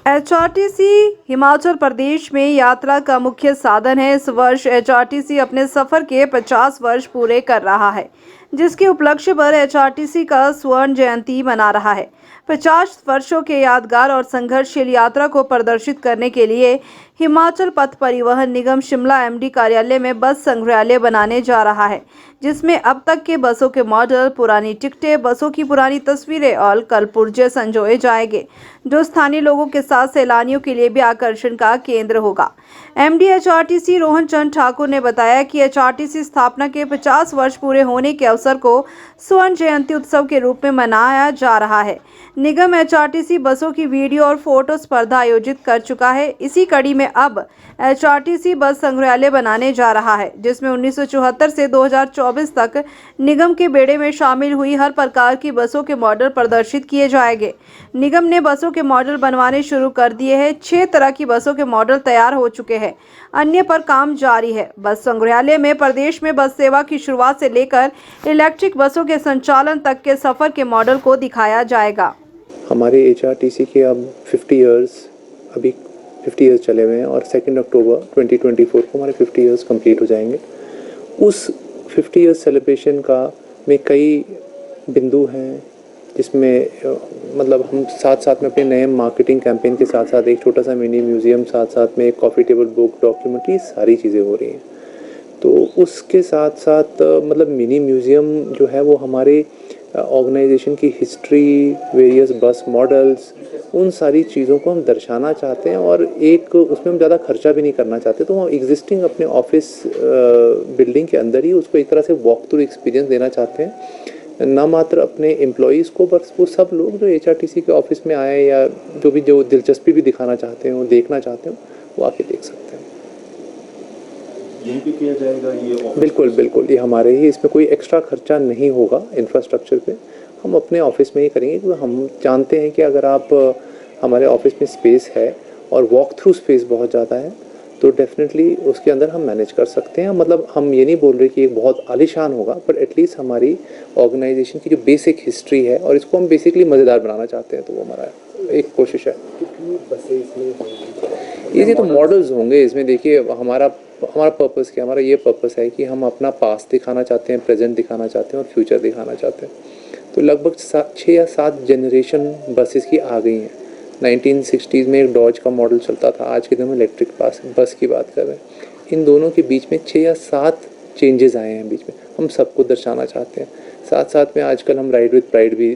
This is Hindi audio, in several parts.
एचआरटीसी हिमाचल प्रदेश में यात्रा का मुख्य साधन है। इस वर्ष एचआरटीसी अपने सफर के 50 वर्ष पूरे कर रहा है, जिसके उपलक्ष्य पर एचआरटीसी का स्वर्ण जयंती मना रहा है। 50 वर्षों के यादगार और संघर्षशील यात्रा को प्रदर्शित करने के लिए हिमाचल पथ परिवहन निगम शिमला एमडी कार्यालय में बस संग्रहालय बनाने जा रहा है, जिसमें अब तक के बसों के मॉडल, पुरानी टिकटें, बसों की पुरानी तस्वीरें और कलपुर्जे संजोए जाएंगे, जो स्थानीय लोगों के साथ सैलानियों के लिए भी आकर्षण का केंद्र होगा। एमडी एचआरटीसी रोहन चंद ठाकुर ने बताया कि एचआरटीसी स्थापना के 50 वर्ष पूरे होने के अवसर को स्वर्ण जयंती उत्सव के रूप में मनाया जा रहा है। निगम एचआरटीसी बसों की वीडियो और फोटो स्पर्धा आयोजित कर चुका है। इसी कड़ी में अब एचआरटीसी बस संग्रहालय बनाने जा रहा है, जिसमें 1974 से 2024 तक निगम के बेड़े में शामिल हुई हर प्रकार की बसों के मॉडल प्रदर्शित किए जाएंगे। निगम ने बसों के मॉडल बनवाने शुरू कर दिए हैं। 6 तरह की बसों के मॉडल तैयार हो चुके हैं, अन्य पर काम जारी है। बस संग्रहालय में प्रदेश में बस सेवा की शुरुआत से लेकर इलेक्ट्रिक बसों के संचालन तक के सफर के मॉडल को दिखाया जाएगा। हमारे एचआरटीसी के अब 50 इयर्स चले हुए हैं और 2 अक्टूबर 2024 को हमारे 50 इयर्स कंप्लीट हो जाएंगे। उस 50 इयर्स सेलिब्रेशन का में कई बिंदु हैं, जिसमें मतलब हम साथ साथ में अपने नए मार्केटिंग कैंपेन के साथ साथ एक छोटा सा मिनी म्यूज़ियम, साथ साथ में एक कॉफ़ी टेबल बुक, डॉक्यूमेंट्री, सारी चीज़ें हो रही हैं। तो उसके साथ साथ मतलब मिनी म्यूज़ियम जो है वो हमारे ऑर्गेनाइजेशन की हिस्ट्री, वेरियस बस मॉडल्स, उन सारी चीज़ों को हम दर्शाना चाहते हैं और एक उसमें हम ज़्यादा खर्चा भी नहीं करना चाहते। तो हम एग्जिस्टिंग अपने ऑफिस बिल्डिंग के अंदर ही उसको एक तरह से वॉक थ्रू एक्सपीरियंस देना चाहते हैं, ना मात्र अपने एम्प्लॉयज़ को, बस वो सब लोग जो एचआरटीसी के ऑफिस में आए या जो दिलचस्पी भी दिखाना चाहते हैं, वो देखना चाहते हैं, वो आके देख सकते हैं। यहीं पे किया जाएगा ये? बिल्कुल बिल्कुल, ये हमारे ही, इसमें कोई एक्स्ट्रा खर्चा नहीं होगा इंफ्रास्ट्रक्चर पे। हम अपने ऑफिस में ही करेंगे, क्योंकि हम जानते हैं कि अगर आप हमारे ऑफिस में स्पेस है और वॉक थ्रू स्पेस बहुत ज़्यादा है, तो डेफिनेटली उसके अंदर हम मैनेज कर सकते हैं। मतलब हम ये नहीं बोल रहे कि एक बहुत आलीशान होगा, पर एटलीस्ट हमारी ऑर्गेनाइजेशन की जो बेसिक हिस्ट्री है और इसको हम बेसिकली मज़ेदार बनाना चाहते हैं, तो वो हमारा एक कोशिश है। कितनी बसें इसमें होंगी? ये तो मॉडल्स होंगे इसमें। देखिए, हमारा पर्पस क्या, हमारा ये पर्पस है कि हम अपना पास्ट दिखाना चाहते हैं, प्रेजेंट दिखाना चाहते हैं और फ्यूचर दिखाना चाहते हैं। तो लगभग 6 या 7 जनरेशन बसेस की आ गई हैं। 1960s में एक डॉज का मॉडल चलता था, आज के दिन में इलेक्ट्रिक बस की बात कर रहे हैं। इन दोनों के बीच में 6 या 7 चेंजेस आए हैं बीच में, हम सबको दर्शाना चाहते हैं। साथ साथ में आजकल हम राइड विद प्राइड भी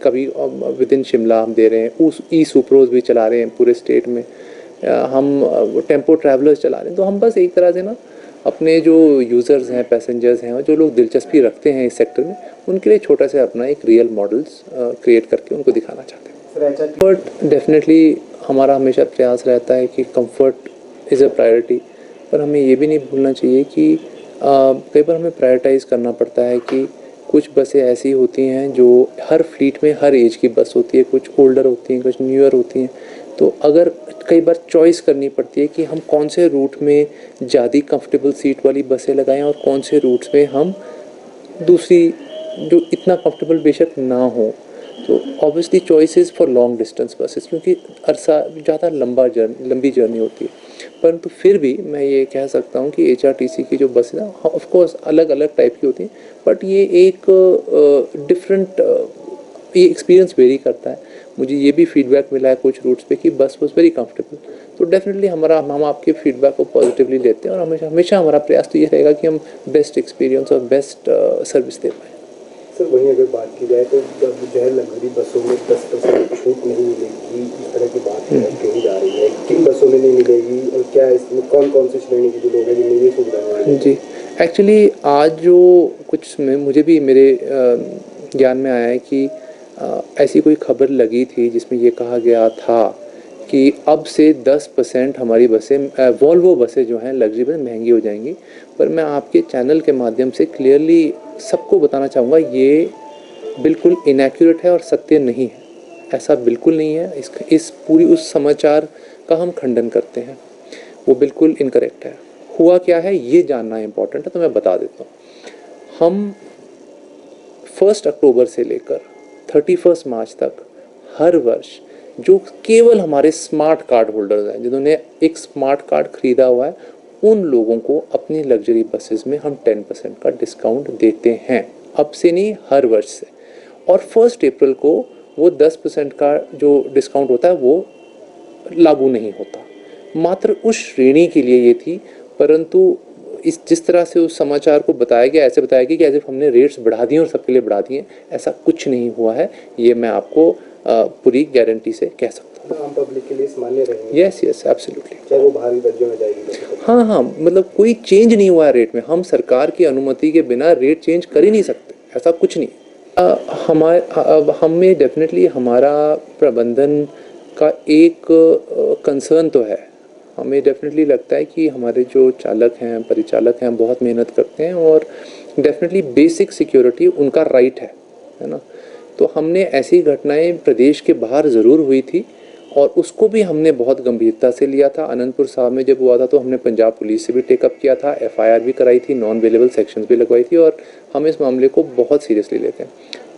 कभी विद इन शिमला हम दे रहे हैं, ई सुप्रोज भी चला रहे हैं पूरे स्टेट में, हम टेम्पो ट्रैवलर्स चला रहे हैं। तो हम बस एक तरह से ना अपने जो यूज़र्स हैं, पैसेंजर्स हैं और जो लोग दिलचस्पी रखते हैं इस सेक्टर में, उनके लिए छोटा सा अपना एक रियल मॉडल्स क्रिएट करके उनको दिखाना चाहते हैं। कंफर्ट डेफिनेटली हमारा हमेशा प्रयास रहता है कि कंफर्ट इज़ अ प्रायोरिटी, पर हमें ये भी नहीं भूलना चाहिए कि कई बार हमें प्रायोरिटाइज़ करना पड़ता है कि कुछ बसें ऐसी होती हैं जो हर फ्लीट में हर एज की बस होती है, कुछ ओल्डर होती हैं, कुछ न्यूअर होती हैं। तो अगर कई बार चॉइस करनी पड़ती है कि हम कौन से रूट में ज़्यादा कंफर्टेबल सीट वाली बसें लगाएं और कौन से रूट्स में हम दूसरी जो इतना कंफर्टेबल बेशक ना हो। तो obviously choices for long distance buses, क्योंकि अरसा ज़्यादा लंबी जर्नी होती है। परंतु फिर भी मैं ये कह सकता हूँ कि एचआरटीसी की जो बसें हैं, ऑफ कोर्स अलग अलग टाइप की होती हैं, बट ये एक डिफरेंट ये एक्सपीरियंस वेरी करता है। मुझे ये भी फीडबैक मिला है कुछ रूट्स पे कि बस वॉज वेरी कंफर्टेबल। तो डेफिनेटली हम आपके फीडबैक को पॉजिटिवली लेते हैं और हमेशा हमारा प्रयास तो ये रहेगा कि हम बेस्ट एक्सपीरियंस और बेस्ट सर्विस दे पाएँ। सर, वहीं अगर बात की जाए तो जब जो है लग्जरी बसों में 10% छूट नहीं मिलेगी, इस तरह की बात कही जा रही है, किन बसों में नहीं मिलेगी और क्या इसमें कौन कौन से श्रेणी के जो लोग हैं जिन्हें ये सुविधा है? जी, एक्चुअली आज जो कुछ मुझे भी मेरे ज्ञान में आया है कि ऐसी कोई खबर लगी थी जिसमें ये कहा गया था कि अब से 10% हमारी बसें वॉल्वो बसें जो हैं लग्जरी बसें महंगी हो जाएंगी। पर मैं आपके चैनल के माध्यम से क्लियरली सबको बताना चाहूँगा, ये बिल्कुल इनएक्यूरेट है और सत्य नहीं है। ऐसा बिल्कुल नहीं है। इस पूरी उस समाचार का हम खंडन करते हैं, वो बिल्कुल इनकरेक्ट है। हुआ क्या है ये जानना इम्पोर्टेंट है, तो मैं बता देता हूँ। हम 1 अक्टूबर से लेकर 31 मार्च तक हर वर्ष जो केवल हमारे स्मार्ट कार्ड होल्डर्स हैं, जिन्होंने एक स्मार्ट कार्ड खरीदा हुआ है, उन लोगों को अपनी लग्जरी बसेस में हम 10% का डिस्काउंट देते हैं, अब से नहीं, हर वर्ष से। और 1 अप्रैल को वो 10% का जो डिस्काउंट होता है वो लागू नहीं होता, मात्र उस श्रेणी के लिए ये थी। परंतु इस जिस तरह से उस समाचार को बताया गया, ऐसे बताया गया कि ऐसे हमने रेट्स बढ़ा दिए और सबके लिए बढ़ा दिए, ऐसा कुछ नहीं हुआ है। ये मैं आपको पूरी गारंटी से कह सकता हूँ। आम पब्लिक के लिए मान्य रहेंगे। Yes yes absolutely. चाहे वो बाहरी राज्यों में जाएगी। हाँ हाँ, मतलब कोई चेंज नहीं हुआ है रेट में। हम सरकार की अनुमति के बिना रेट चेंज कर ही नहीं सकते, ऐसा कुछ नहीं। हमें डेफिनेटली हमारा प्रबंधन का एक कंसर्न तो है। हमें डेफिनेटली लगता है कि हमारे जो चालक हैं, परिचालक हैं, बहुत मेहनत करते हैं और डेफिनेटली बेसिक सिक्योरिटी उनका राइट है ना। तो हमने ऐसी घटनाएं प्रदेश के बाहर ज़रूर हुई थी और उसको भी हमने बहुत गंभीरता से लिया था। अनंतपुर साहब में जब हुआ था तो हमने पंजाब पुलिस से भी टेकअप किया था, FIR भी कराई थी, नॉन अवेलेबल सेक्शंस भी लगवाई थी और हम इस मामले को बहुत सीरियसली लेते हैं।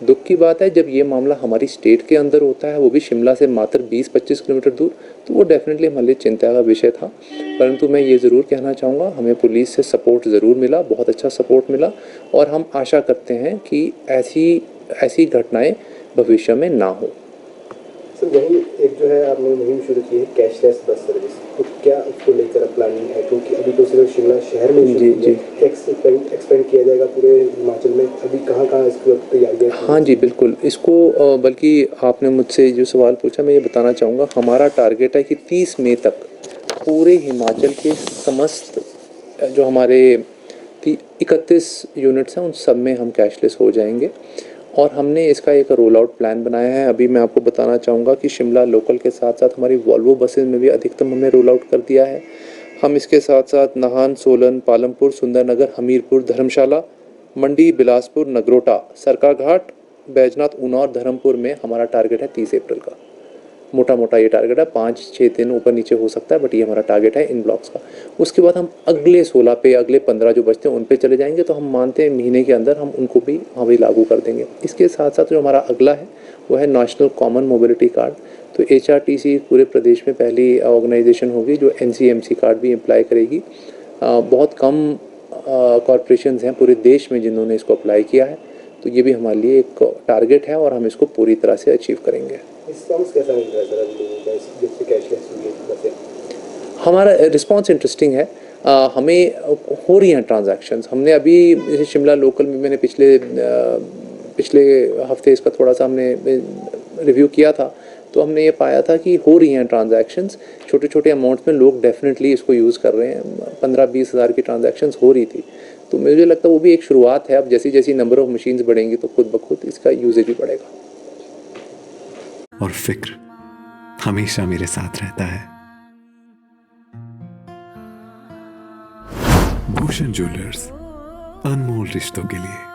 दुख की बात है जब ये मामला हमारी स्टेट के अंदर होता है, वो भी शिमला से मात्र 20-25 किलोमीटर दूर, तो वो डेफिनेटली हमारे लिए चिंता का विषय था। परंतु मैं ये ज़रूर कहना चाहूँगा, हमें पुलिस से सपोर्ट ज़रूर मिला, बहुत अच्छा सपोर्ट मिला और हम आशा करते हैं कि ऐसी घटनाएँ भविष्य में ना हो। सर वहीं एक जो है आपने मुहिम शुरू की है कैशलेस बस सर्विस, तो क्या उसको लेकर प्लानिंग है? क्योंकि अभी तो सिर्फ शिमला शहर में जी जी एक्सपेंड किया जाएगा पूरे हिमाचल में, अभी कहाँ इसकी तैयारियाँ? हाँ जी बिल्कुल। इसको बल्कि आपने मुझसे जो सवाल पूछा मैं ये बताना चाहूँगा, हमारा टारगेट है कि 30 मई तक पूरे हिमाचल के समस्त जो हमारे 31 यूनिट्स हैं उन सब में हम कैशलेस हो जाएंगे और हमने इसका एक रोल आउट प्लान बनाया है। अभी मैं आपको बताना चाहूँगा कि शिमला लोकल के साथ साथ हमारी वॉल्वो बसेस में भी अधिकतम हमने रोल आउट कर दिया है। हम इसके साथ साथ नाहन, सोलन, पालमपुर, सुंदरनगर, हमीरपुर, धर्मशाला, मंडी, बिलासपुर, नगरोटा, सरकाघाट, बैजनाथ, ऊना और धर्मपुर में हमारा टारगेट है 30 अप्रैल का। मोटा ये टारगेट है, 5-6 दिन ऊपर नीचे हो सकता है, बट ये हमारा टारगेट है इन ब्लॉक्स का। उसके बाद हम अगले 16 पे, अगले 15 जो बचते हैं उन पे चले जाएंगे, तो हम मानते हैं महीने के अंदर हम उनको भी वहाँ लागू कर देंगे। इसके साथ साथ जो हमारा अगला है वो है नेशनल कॉमन मोबिलिटी कार्ड। तो HRTC पूरे प्रदेश में पहली ऑर्गेनाइजेशन होगी जो NCMC कार्ड भी अप्लाई करेगी। बहुत कम कॉरपोरेशंस हैं पूरे देश में जिन्होंने इसको अप्लाई किया है, तो ये भी हमारे लिए एक टारगेट है और हम इसको पूरी तरह से अचीव करेंगे। रिस्पॉन्स कैसा मिल रहा है सर अभी लोगों का जिससे कैशलेस बसें? हमारा रिस्पॉन्स इंटरेस्टिंग है। हमें हो रही हैं ट्रांजैक्शंस। हमने अभी जैसे शिमला लोकल में मैंने पिछले हफ्ते इसका थोड़ा सा हमने रिव्यू किया था, तो हमने ये पाया था कि हो रही हैं ट्रांजैक्शंस, छोटे छोटे अमाउंट्स में लोग डेफिनेटली इसको यूज़ कर रहे हैं। 15-20 हज़ार की ट्रांजैक्शंस हो रही थी, तो मुझे लगता है वो भी एक शुरुआत है। अब जैसी जैसी नंबर ऑफ़ मशीन्स बढ़ेंगी तो खुद ब खुद इसका यूजेज भी बढ़ेगा। और फिक्र हमेशा मेरे साथ रहता है। भूषण ज्वेलर्स, अनमोल रिश्तों के लिए।